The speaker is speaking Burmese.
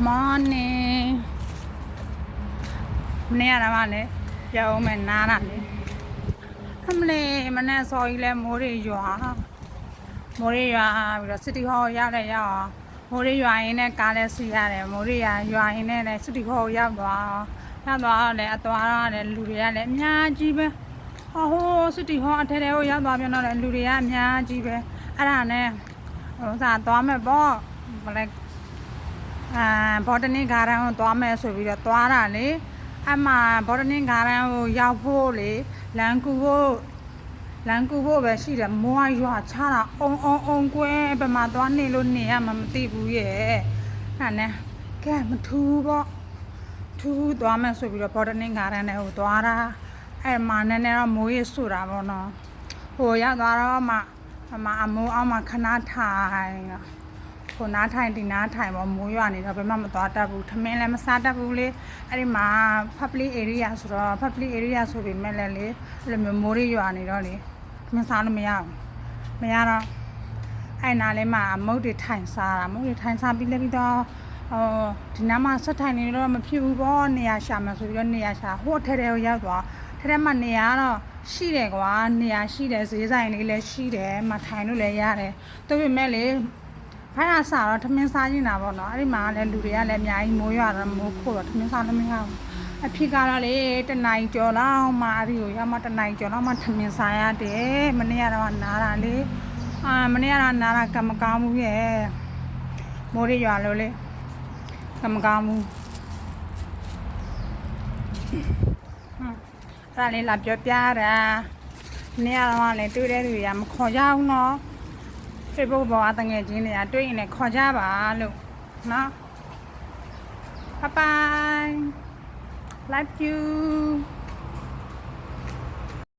morning မနေ့ကမှလည်းပြောင်းမယ်နားတာလေအမလေးမနေ့စော်ကြီးလဲမိုးတွေရွာပြီးတော့စစ်တီဟောရောက်တယ်ရောက်အောင်မိုးတွေရွာရင်းနဲ့ကားလဲစီရတယ်မိုးတွေရွာရင်းနဲ့လည်းစစ်တီဟောရောက်သွားလည်းအသွားရတယ်လူတွေကလည်းအများကြီးပဲဟိုစစ်တီဟောအထဲထဲကိုရောက်သွားပြန်တော့လည်းလူတွေကအများကြီးပဲအဲ့ဒါနဲ့သွားမယ်ပေါ့ဘော်တနင်္ဂါရန်ကိုသွားမယ်ဆိုပြီးတော့သွားတာလေအမှဘော်တနင်္ဂါရန်ကိုရောက်ဖို့လေလမ်းကူဖို့ပဲရှိတယ်မိုးရွာချတာအုံကွဲဘယ်မှာသွားနေလို့နေရမှမသိဘူးရဲ့အဲ့နဲ့ကဲမထူးပေါ့ထူးသွားမယ်ဆိုပြီးတော့ဘော်တနင်္ဂါရန်နဲ့ဟိုသွားတာအဲ့မှာနည်းနည်းတော့မိုးရေဆူတာပေါ့နော်ဟိုရောက်သွားတော့မှအမိုးအောက်မှာခဏထိုင်ဟိုနားထိုင်ဒီနားထိုင်ပေါ့မိုးရွာနေတော့ဘယ်မှမသွားတတ်ဘူးထမင်းလည်းမစားတတ်ဘူးလေအဲ့ဒီမှာ public area ဆိုတော့ public area ဆိုပေမဲ့လည်းလေအဲ့လိုမျိုးမိုးရွာနေတော့လေမစားလို့မရတော့အဲ့နားလေးမှာမုတ်တွေထိုင်စားပြီးလည်းပြီးတော့ဒီနားမှာဆက်ထိုင်နေတော့မဖြစ်ဘူးပေါ့နေရာရှာမယ်ဆိုပြီးတော့နေရာရှာဟိုထဲကိုရောက်သွားထဲမှာနေရာတော့ရှိတယ်ကွာနေရာရှိတယ်ဈေးဆိုင်လေးလည်းရှိတယ်မထိုင်လို့လည်းရတယ်ဒါပေမဲ့လေဖိုင်ရစားတော့ထမင်းစားနေတာပေါ့နော်အဲ့ဒီမှာလည်းလူတွေကလည်းအများကြီးမိုးရွာတော့မိုးခိုးတော့ထမင်းစားလို့မရဘူးအဖြစ်ကတော့လေတနင်္ဂနွေကျော်လောက်မှအဲ့ဒီကိုရောက်မှတနင်္ဂနွေကျော်လောက်မှထမင်းစားရတယ်မနေ့ကတော့နားတာလေမနေ့ကတော့နားတာကမကောင်းဘူးရဲ့မိုးတွေရွာလို့လေကမကောင်းဘူးအဲ့ဒါလေးလာပြောပြတာနေ့ကတော့လေတွေ့တဲ့လူတွေကမခေါ်ကြဘူးနော်Facebook ပေါ်အတငယ်ချင်းတွေကတွေ့ရင်လည်းခေါ်ကြပါလို့နော် Bye bye love you